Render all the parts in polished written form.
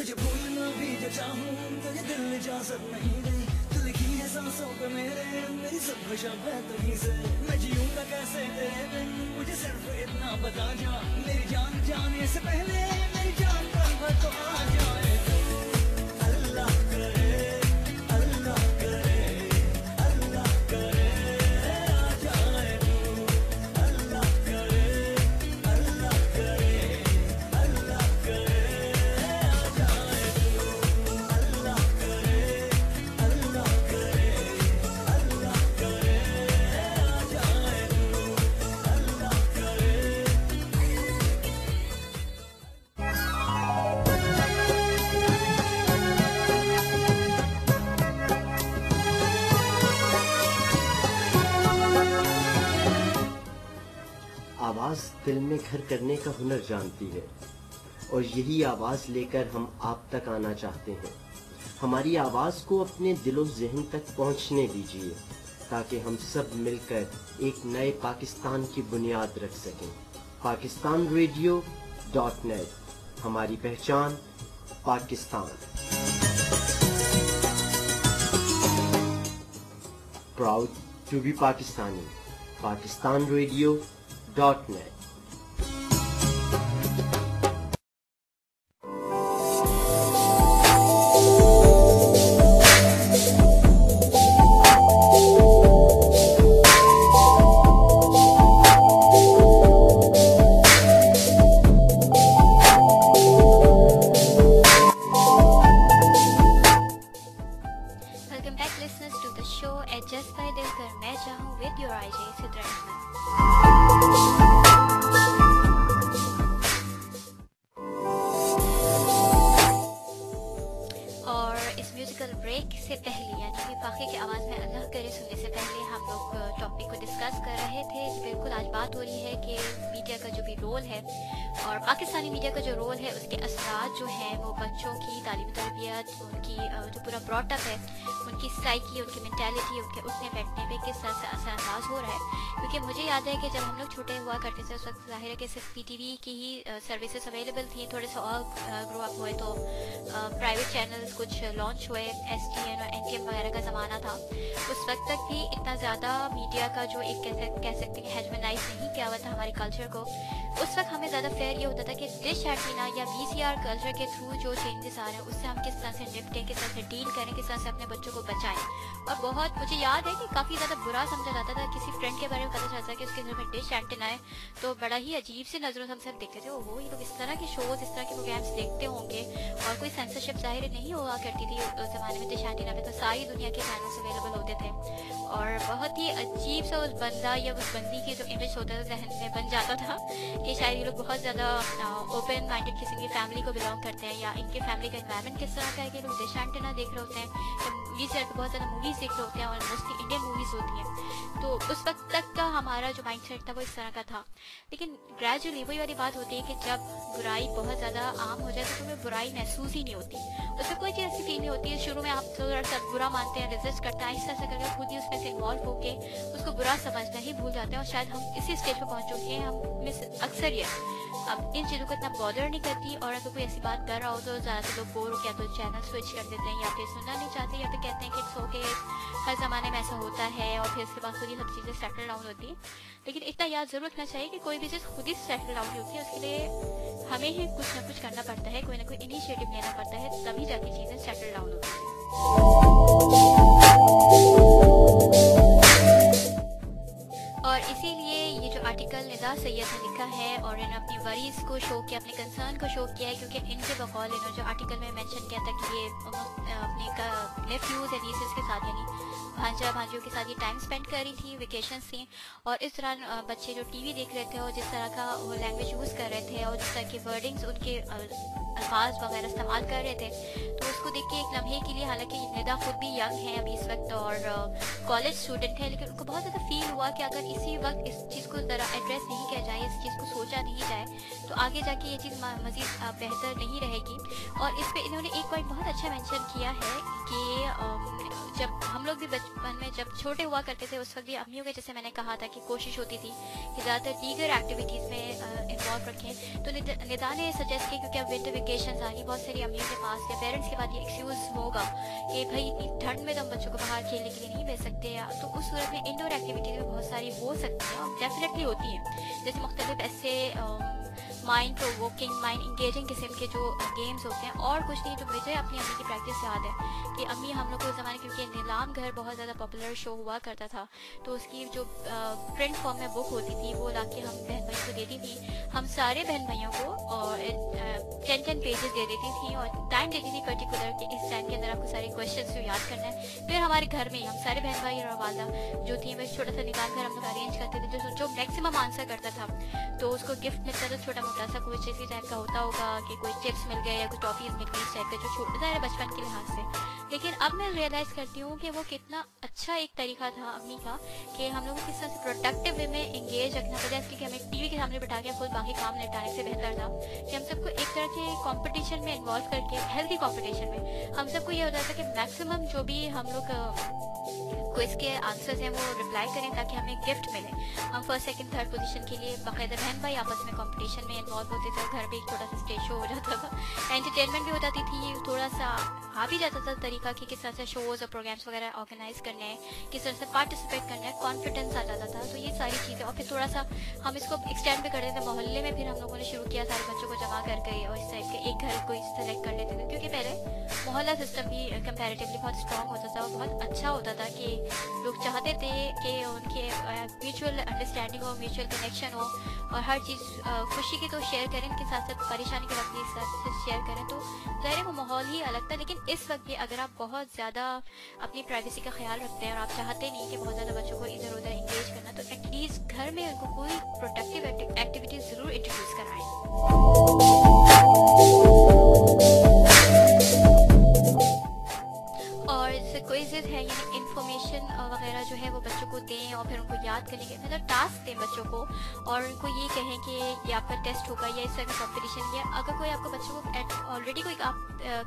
तुझे भूलना भी जो चाहूँ तुझे दिल इजाजत नहीं दे, तू लिखी है सांसों पे मेरी सब खुशा है तुझी से। मैं जीऊंगा कैसे तेरे बिन, मुझे सिर्फ इतना बता जा, मेरी जान जाने से पहले मेरी जान पर तो आ जाए तू। अल्लाह करे, अल्लाह करे, अल्लाह करे आ जाए तू। अल्लाह करे, अल्लाह करे, अल्लाह करे आ जाए तू। अल्लाह करे, अल्लाह करे, अल्लाह करे आ जाए तू। अल्लाह करे। आवाज़ दिल में घर करने का हुनर जानती है और यही आवाज़ लेकर हम आप तक आना चाहते हैं। हमारी आवाज़ को अपने दिलो ज़हन तक पहुंचने दीजिए ताकि हम सब मिलकर एक नए पाकिस्तान की बुनियाद रख सकें। pakistanradio.net, हमारी पहचान Pakistan. Proud to be Pakistani. pakistanradio.net। Welcome back listeners to the show Adjust by Dilkar मैं चाहूँ with your RJ Sidra Ahmad. और इस म्यूजिकल ब्रेक से पहले यानी कि बाकी की आवाज़ में अल्लाह करे सुनने से पहले हम लोग टॉपिक को डिस्कस कर रहे थे। बिल्कुल आज बात हो रही है कि मीडिया का जो भी रोल है और पाकिस्तानी मीडिया का जो रोल है उसके असरात जो हैं वो बच्चों की तालीमी तरबियत, उनकी जो पूरा ब्रॉटअप है, उनकी साइकी, उनकी मेंटालिटी, उनके उठने बैठने पे किस तरह से असरअंदाज हो रहा है। क्योंकि मुझे याद है कि जब हम लोग छोटे हुआ करते थे उस वक्त ज़ाहिर है कि सिर्फ PTV की ही सर्विसेज अवेलेबल थी। थोड़े से और ग्रो अप हुए तो प्राइवेट चैनल्स कुछ लॉन्च हुए, STN और NTM वगैरह का ज़माना था। उस वक्त तक भी इतना ज़्यादा मीडिया का जो एक कह सकते हैं हेजमनाइज नहीं किया हुआ था हमारे कल्चर को। उस वक्त हमें ज़्यादा फेयर ये होता था कि डिश एंटीना या VCR कल्चर के थ्रू जो चेंजेस आ रहे हैं उससे हम किस तरह से निपटें, किस तरह से डील करें, किस तरह से अपने बच्चों को बचाएं। और बहुत मुझे याद है कि काफ़ी ज़्यादा बुरा समझा जाता था। किसी फ्रेंड के बारे में पता चलता है कि उसके घर में डिश एंटीना है तो बड़ा ही अजीब सी नज़रों से हम सब देखते थे, ओहो ये लोग इस तरह के शोज़, इस तरह के प्रोग्राम्स देखते होंगे। और कोई सेंसरशिप ज़ाहिर नहीं हुआ करती थी उस ज़माने में। डिश एंटीना पे तो सारी दुनिया के चैनल्स अवेलेबल होते थे और बहुत ही अजीब सा उस बंदा या उस बंदी की जो इमेज होता था जहन में बन जाता था कि शायद ये लोग बहुत ज़्यादा ओपन माइंडेड किसी की फैमिली को बिलोंग करते हैं या इनके फैमिली का एनवायरनमेंट किस तरह का है कि लोग डिश एंटीना देख रहे होते हैं या VCR पे बहुत ज़्यादा मूवीज़ देख रहे होते हैं और मोस्टली इंडियन मूवीज़ होती हैं। तो उस वक्त तक का हमारा जो माइंड सेट था वो इस तरह का था। लेकिन ग्रेजुअली वही वाली बात होती है कि जब बुराई बहुत ज़्यादा आम हो जाए तो तुम्हें बुराई महसूस ही नहीं होती, उसमें कोई चीज़ ऐसी फील नहीं होती है। शुरू में आप थोड़ा सा बुरा मानते हैं, रिजस्ट करते हैं, आहिस्ता आहिस्ता करके खुद ही उसमें से इन्वॉल्व होके उसको बुरा समझना ही भूल जाते हैं। और शायद हम इसी स्टेज पर पहुँच चुके हैं, हम में अक्सरियत अब इन चीज़ों को इतना बॉदर नहीं करती। और अगर कोई ऐसी बात कर रहा हो तो ज़्यादातर लोग बोर हो, या तो चैनल स्विच कर देते हैं या फिर सुनना नहीं चाहते या फिर कहते हैं कि इट्स ओके, हर ज़माने में ऐसा होता है और फिर उसके बाद खुद ही सब चीज़ें सेटल डाउन होती हैं। लेकिन इतना याद ज़रूर रखना चाहिए कि कोई भी चीज़ खुद ही सेटल डाउन नहीं होती है, उसके लिए हमें ही कुछ ना कुछ करना पड़ता है, कोई ना कोई इनिशिएटिव लेना पड़ता है, तभी जाके चीज़ें सेटल डाउन होती हैं। और इसीलिए ये जो आर्टिकल निदा सैयद ने लिखा है और इन्होंने अपनी वरीज को शो किया, अपने कंसर्न को शो किया है, क्योंकि इनके बकौल इन्होंने जो आर्टिकल में मेंशन किया था कि ये अपने नेफ्यूज या नीसेस के साथ यानी भांजा भांजियों के साथ ये टाइम स्पेंड कर रही थी, वेकेशंस थी और इस दौरान बच्चे जो टीवी देख रहे थे और जिस तरह का वो लैंग्वेज यूज़ कर रहे थे और जिस तरह के वर्डिंग्स उनके अल्फाज वगैरह इस्तेमाल कर रहे थे तो उसको देख के एक लम्हे के लिए, हालांकि निदा खुद भी यंग है अभी इस वक्त और कॉलेज स्टूडेंट है, लेकिन उनको बहुत ज़्यादा फील हुआ कि अगर इसी वक्त इस चीज़ को ज़रा एड्रेस नहीं किया जाए, इस चीज़ को सोचा नहीं जाए तो आगे जाके ये चीज़ मज़ीद बेहतर नहीं रहेगी। और इस पर इन्होंने एक पॉइंट बहुत अच्छा मेंशन किया है कि जब हम लोग भी बचपन में जब छोटे हुआ करते थे उस वक्त भी अम्मियों के, जैसे मैंने कहा था कि कोशिश होती थी कि ज़्यादातर दीगर एक्टिविटीज़ में इन्वॉल्व रखें। तो निदा ने सजेस्ट किया क्योंकि अब विंटर वेकेशन आ रही, बहुत सारी अम्मियों के पास या पेरेंट्स के पास ये एक्सक्यूज़ होगा कि भाई इतनी ठंड में तो हम बच्चों को बाहर खेलने के लिए नहीं भेज सकते, या तो उस सूरत में इंडोर एक्टिविटीज़ भी बहुत सारी हो सकती हैं और डेफिनेटली होती हैं। जैसे मुख्तलिफ ऐसे माइंड प्रोवोकिंग, माइंड इंगेजिंग किस्म के जो गेम्स होते हैं। और कुछ नहीं, जो मुझे अपनी अम्मी की प्रैक्टिस याद है कि अम्मी हम लोग को उस ज़माने, क्योंकि नीलाम घर बहुत ज़्यादा पॉपुलर शो हुआ करता था, तो उसकी जो प्रिंट फॉर्म में बुक होती थी वो लाके हम बहन भाई को देती थी। हम सारे बहन भाइयों को और 10 पेजेस दे देती थी और टाइम देती थी पर्टिकुलर कि इस टाइम के अंदर आपको सारे क्वेश्चन को याद करना है। फिर हमारे घर में ही हम सारे बहन भाई और वालदा जो थी, मैं छोटा सा नीलाम घर हम लोग अरेंज करते थे, जो मैक्सिमम आंसर करता था तो उसको गिफ्ट मिलता था, छोटा मोटा सा कुछ इसी टाइप का होता होगा कि कोई चिप्स मिल गए या कुछ टॉफीज मिल गई, इस टाइप का, जो छोटा है बचपन के लिहाज से। लेकिन अब मैं रियलाइज़ करती हूँ कि वो कितना अच्छा एक तरीका था अम्मी का कि हम लोगों को किस तरह से प्रोडक्टिव वे में इंगेज रखना पड़ा, इसलिए कि हमें टीवी के सामने बैठा के खुद बाकी काम निपटाने से बेहतर था कि हम सबको एक तरह के कंपटीशन में इन्वॉल्व करके, हेल्दी कंपटीशन में हम सबको ये होता था कि मैक्सिमम जो भी हम लोग क्विज के आंसर्स हैं वो रिप्लाई करें ताकि हमें गिफ्ट मिले। हम फर्स्ट सेकंड थर्ड पोजीशन के लिए बाकायदा बहन भाई आपस में कंपटीशन में इन्वॉल्व होते थे। घर पे एक छोटा सा स्टेज शो हो जाता था, एंटरटेनमेंट भी हो जाती थी, थोड़ा सा आ भी जाता था तरीका कि किस तरह से शोज़ और प्रोग्राम्स वगैरह ऑर्गेनाइज करने हैं, किस तरह से पार्टिसिपेट करना है, कॉन्फिडेंस आ जाता था। तो ये सारी चीज़ें, और फिर थोड़ा सा हम इसको एक्सटेंड भी कर देते थे मोहल्ले में। फिर हम लोगों ने शुरू किया सारे बच्चों को जमा करके और इस टाइप के एक घर को सेलेक्ट कर लेते थे, क्योंकि पहले मोहल्ला सिस्टम भी कंपैरेटिवली बहुत स्ट्रॉन्ग होता था और बहुत अच्छा होता था कि लोग चाहते थे कि उनके म्यूचुअल अंडरस्टैंडिंग हो, म्यूचुअल कनेक्शन हो और हर चीज़ खुशी की तो शेयर करें, इनके साथ साथ परेशानी के वक्त भी साथ शेयर करें। तो ज़ाहिर है वो माहौल ही अलग था। लेकिन इस वक्त भी अगर आप बहुत ज़्यादा अपनी प्राइवेसी का ख्याल रखते हैं और आप चाहते नहीं कि बहुत ज़्यादा बच्चों को इधर उधर इंगेज करना, तो एटलीस्ट घर में उनको कोई प्रोडक्टिव एक्टिविटी ज़रूर इंट्रोड्यूस कराएं। और जैसे क्विज़ेस है यानी इन्फॉर्मेशन वगैरह जो है वो बच्चों को दें और फिर उनको याद करने के मतलब टास्क दें बच्चों को, और उनको ये कहें कि ये आपका टेस्ट होगा या इस तरह का कॉम्पिटिशन, या अगर कोई आपको बच्चों को ऑलरेडी कोई आप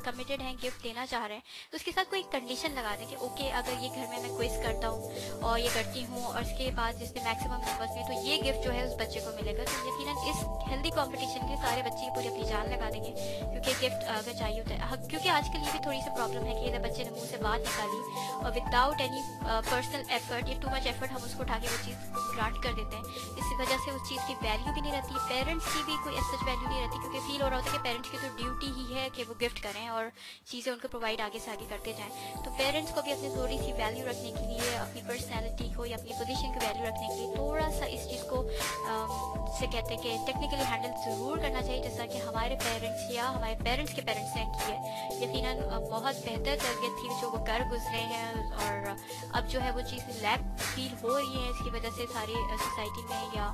कमिटेड हैं, गिफ्ट देना चाह रहे हैं, तो उसके साथ कोई कंडीशन लगा दें कि ओके अगर ये घर में मैं क्विज़ करता हूँ और ये करती हूँ और इसके बाद जिसमें मैक्सिमम नंबर्स में तो ये गिफ्ट जो है उस बच्चे को मिलेगा। तो यकीनन इस हेल्दी कॉम्पिटिशन के सारे बच्चे पूरी अपनी जान लगा देंगे, क्योंकि गिफ्ट अगर चाहिए होता है। क्योंकि आजकल ये भी थोड़ी सी प्रॉब्लम है कि इधर बच्चे ने मुँह से बात निकाली और विदाउट एनी पर्सनल एफर्ट या टू मच एफर्ट हम उसको उठा के वो चीज़ ग्रांट कर देते हैं। इस वजह से उस चीज़ की वैल्यू भी नहीं रहती, पेरेंट्स की भी कोई सच वैल्यू नहीं रहती, क्योंकि फील हो रहा होता है कि पेरेंट्स की तो ड्यूटी ही है कि वो गिफ्ट करें और चीज़ें उनको प्रोवाइड आगे से आगे करते जाएं। तो पेरेंट्स को भी अपनी थोड़ी सी वैल्यू रखने के लिए, अपनी पर्सनैलिटी को या अपनी पोजीशन की वैल्यू रखने के लिए थोड़ा सा इस चीज़ को से कहते हैं कि टेक्निकली हैंडल ज़रूर करना चाहिए, जैसा कि हमारे पेरेंट्स या हमारे पेरेंट्स के पेरेंट्स ने की है। यकीनन बहुत बेहतर तरबियत थी जो वो कर गुजरे हैं और अब जो है वो चीज़ लैक फील हो रही है। इसकी वजह से सारी सोसाइटी में या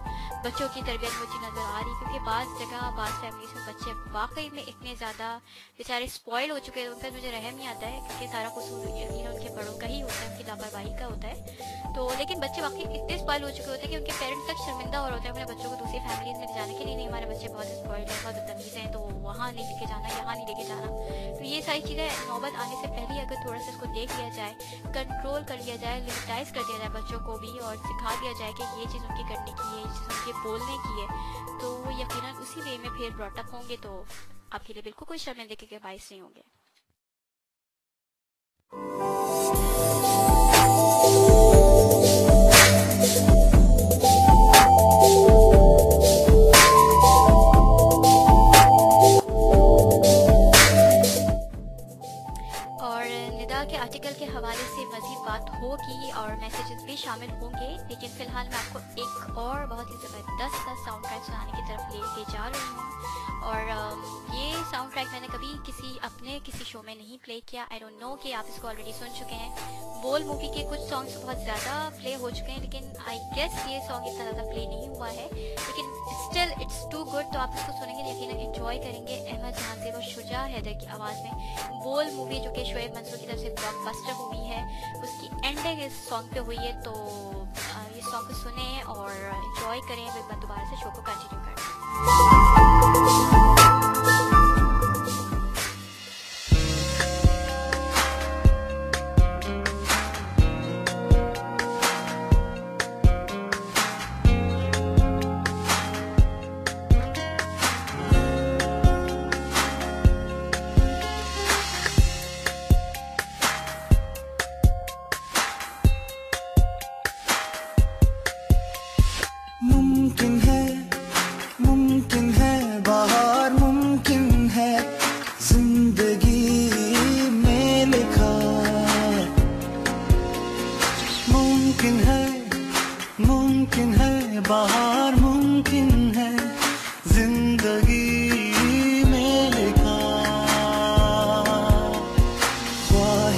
बच्चों की तरबियत वो चीज़ नज़र आ रही है, क्योंकि बाज़ जगह बाज़ फैमिलीज में बच्चे वाकई में इतने ज़्यादा बेचारे स्पॉइल हो चुके हैं, उन पर मुझे रहम नहीं आता है, क्योंकि सारा कसूर यकीन उनके बड़ों का ही होता है, उनकी लापरवाही का होता है। तो लेकिन बच्चे वाकई इतने स्पॉइल हो चुके होते हैं कि उनके पेरेंट्स तक शर्मिंदा हो रहे होते हैं अपने बच्चों को दूसरी फैमिलीज में जाने के लिए, नहीं हमारे बच्चे बहुत स्पॉइल्ड हैं, बहुत बदतमीज़ हैं, तो वहाँ नहीं लेके जाना, यहाँ नहीं लेके जाना। तो ये सारी चीज़ें नौबत आने से पहले अगर थोड़ा सा इसको देख लिया जाए, कंट्रोल कर लिया जाए, लिमिटाइज कर दिया जाए बच्चों को भी और सिखा दिया जाए कि ये चीज़ उनकी करने की है, ये चीज़ उनके बोलने की है, तो वो यकीनन उसी वे में फिर ब्रॉटअप होंगे, तो आपके लिए बिल्कुल कोई शर्मिंदगी के बाइस नहीं होंगे। के आर्टिकल के हवाले से मज़ीद बात होगी और मैसेजेस भी शामिल होंगे, लेकिन फ़िलहाल मैं आपको एक और बहुत ही ज़बरदस्त सा साउंड ट्रैक सुनाने की तरफ लेके जा रही हूँ। और ये साउंड ट्रैक मैंने कभी किसी शो में नहीं प्ले किया। आई डोंट नो कि आप इसको ऑलरेडी सुन चुके हैं। बोल मूवी के कुछ सॉन्ग्स बहुत ज़्यादा प्ले हो चुके हैं, लेकिन आई गेस ये सॉन्ग इतना ज़्यादा प्ले नहीं हुआ है, लेकिन स्टिल इट्स टू गुड। तो आप इसको सुनेंगे यकीनन एंजॉय करेंगे। अहमद जहां से वो शुजा हैदर की आवाज़ में बोल मूवी जो कि शोएब मंसूर की तरफ से ब्लॉकबस्टर मूवी है, उसकी एंडिंग इस सॉन्ग पे हुई है। तो ये सॉन्ग को सुने और एंजॉय करें। फिर मैं दोबारा से शो को कंटिन्यू करें।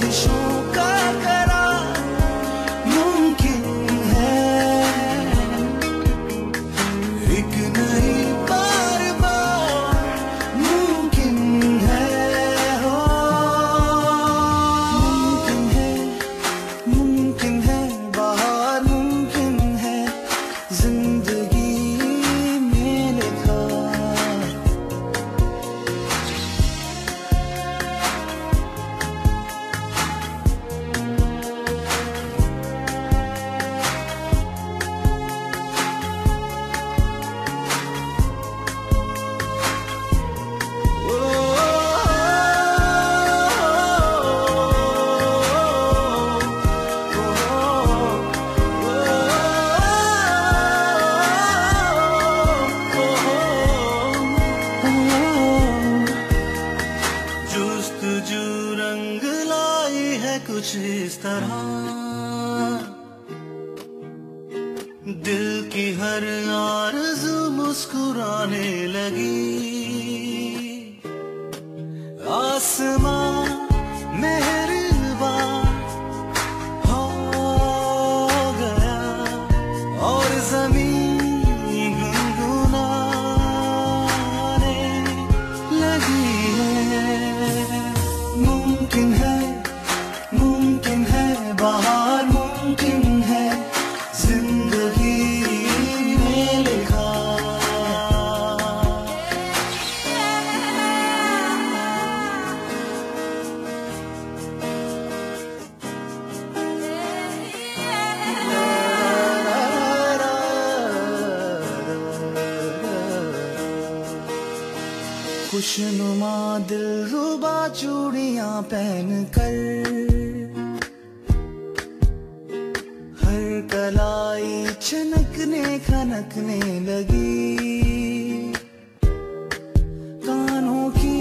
ख्वाहिशों का करार मुमकिन है, एक नई बार बार मुमकिन है, हो मुमकिन है बाहर मुमकिन है जिंदगी में लिखा। जुस्तजू रंग लाई है कुछ इस तरह, दिल की हर आरज़ू मुस्कुराने लगी। आसमां मेहरबान हो गया और ज़मीन गुनगुनाने लगी है। मुमकिन है बाहर मुमकिन है जिंदगी में लिखा। खुशनुमा दिलरुबा चूड़ियां पहन कर हर कलाई छनकने खनकने लगी। कानों की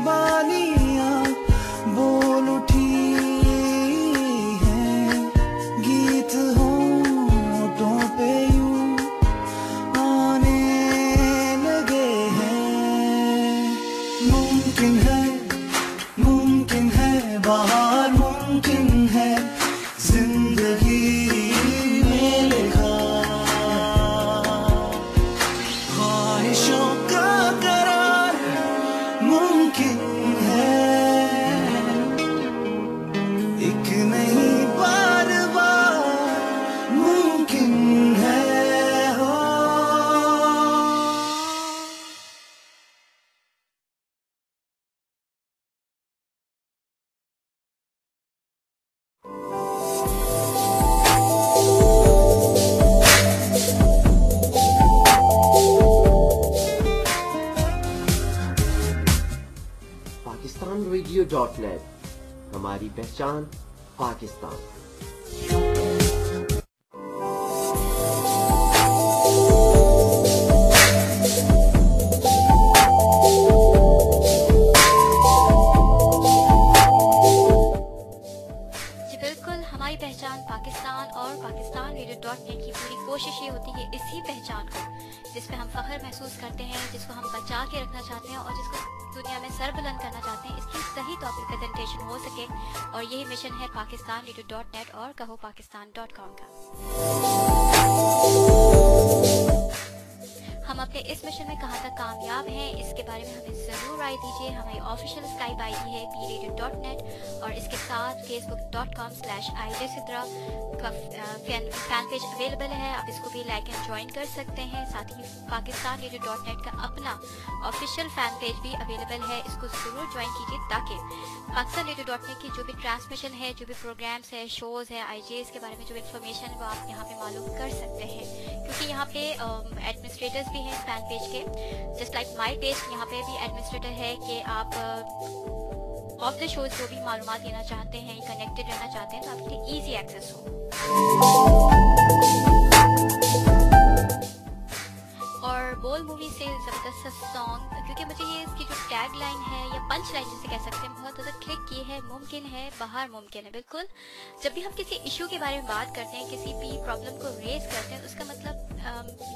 बालियां बोल उठी हैं, गीत होठों पे यूं आने लगे हैं। मुमकिन है बाहर मुमकिन है जिंदगी में लिखा। ख्वाहिशों का करार मुमकिन है, एक नई बार बार मुमकिन है, हो PakistanRadio.net, हमारी पहचान पाकिस्तान। जी बिल्कुल, हमारी पहचान पाकिस्तान और PakistanRadio.net की पूरी कोशिश ये होती है इसी पहचान को, जिस पे हम फख्र महसूस करते हैं, जिसको हम बचा के रखना चाहते हैं और जिसको दुनिया में सर बुलंद करना चाहते हैं, इसकी सही तौर पर प्रेजेंटेशन हो सके। और यही मिशन है PakistanRadio.net और कहो Pakistan.com का। हम अपने इस मिशन में कहाँ तक कामयाब हैं, इसके बारे में हमें ज़रूर राय दीजिए। हमारी ऑफिशियल स्काइप आईडी है pradio.net और इसके साथ facebook.com/idsidra का फैन पेज अवेलेबल है। आप इसको भी लाइक एंड ज्वाइन कर सकते हैं। साथ ही PakistanRadio.net का अपना ऑफिशियल फैन पेज भी अवेलेबल है, इसको ज़रूर ज्वाइन कीजिए ताकि PakistanRadio.net की जो भी ट्रांसमिशन है, जो भी प्रोग्राम्स है, शोज़ है, IJs के बारे में जो इन्फॉर्मेशन है वो आप यहाँ पे मालूम कर सकते हैं। क्योंकि यहाँ पे एडमिनिस्ट्रेटर्स भी हैं फैन पेज के, जस्ट लाइक माई पेज, यहाँ पे भी एडमिनिस्ट्रेटर है कि आप ऑफ द शोज जो भी मालूमात देना चाहते हैं, कनेक्टेड रहना चाहते हैं तो आपके लिए ईजी एक्सेस हो। और बोल मूवी से ज़बरदस्त सॉन्ग, क्योंकि मुझे ये इसकी जो टैग लाइन है या पंच लाइन जिसे कह सकते हैं बहुत ज़्यादा क्लिक की है। मुमकिन है बाहर मुमकिन है। बिल्कुल, जब भी हम किसी इशू के बारे में बात करते हैं, किसी भी प्रॉब्लम को रेज करते हैं, उसका मतलब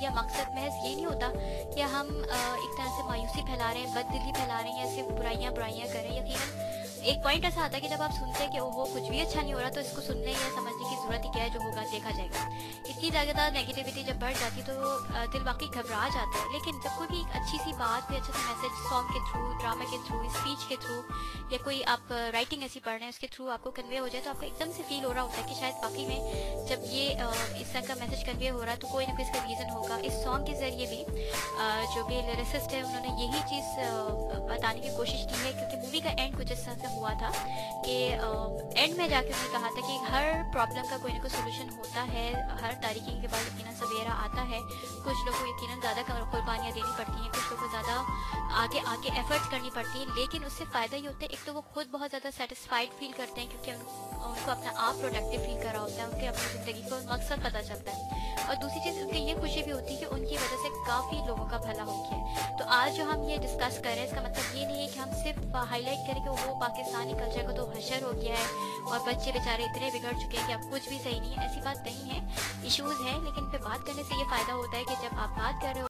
या मकसद महज ये नहीं होता कि हम एक तरह से मायूसी फैला रहे हैं, बददिली फैला रहे हैं या सिर्फ बुराइयाँ कर रहे हैं। यकीनन एक पॉइंट ऐसा आता है कि जब आप सुनते हैं कि ओहो कुछ भी अच्छा नहीं हो रहा तो इसको सुनने या समझने की जरूरत ही क्या है, जो होगा देखा जाएगा। इतनी ज़्यादा नेगेटिविटी जब बढ़ जाती तो दिल वाकई घबरा जाता है। लेकिन जब कोई भी एक अच्छी सी बात, कोई अच्छा सा मैसेज सॉन्ग के थ्रू, ड्रामा के थ्रू, स्पीच के थ्रू, या कोई आप राइटिंग ऐसी पढ़ रहे हैं उसके थ्रू आपको कन्वे हो जाए, तो आपको एकदम से फील हो रहा होता है कि शायद वाकई में जब ये इस तरह का मैसेज कन्वे हो रहा है तो कोई ना कोई इसका रीज़न होगा। इस सॉन्ग के ज़रिए भी जो भी लिरिसिस्ट है उन्होंने यही चीज़ बताने की कोशिश की है, क्योंकि मूवी का एंड कुछ इस तरह से हुआ था कि एंड में जाके उन्होंने कहा था कि हर प्रॉब्लम का कोई ना कोई सोल्यूशन होता है, हर तारीकी के बाद यकीनन सवेरा आता है। कुछ लोगों को यकीनन ज़्यादा कुर्बानियाँ देनी पड़ती हैं, कुछ लोगों को ज़्यादा आगे आगे एफर्ट्स करनी पड़ती हैं, लेकिन उससे फ़ायदा ये होता है, एक तो वो खुद बहुत ज़्यादा सेटिस्फाइड फील करते हैं क्योंकि उनको अपना आप प्रोडक्टिव फील कर रहा होता है, उनके अपनी ज़िंदगी को मकसद पता चलता है। और दूसरी चीज़ उनकी ये खुशी भी होती है कि उनकी वजह से काफ़ी लोगों का भला हो गया है। तो आज जो हम ये डिस्कस कर रहे हैं इसका मतलब ये नहीं है कि हम सिर्फ हाईलाइट करें कि वो पाकिस्तानी कल्चर को तो हशर हो गया है और बच्चे बेचारे इतने बिगड़ चुके हैं कि अब कुछ भी सही नहीं है। ऐसी बात नहीं है, इश्यूज़ हैं, लेकिन फिर बात करने से ये फ़ायदा होता है कि जब आप बात कर रहे हो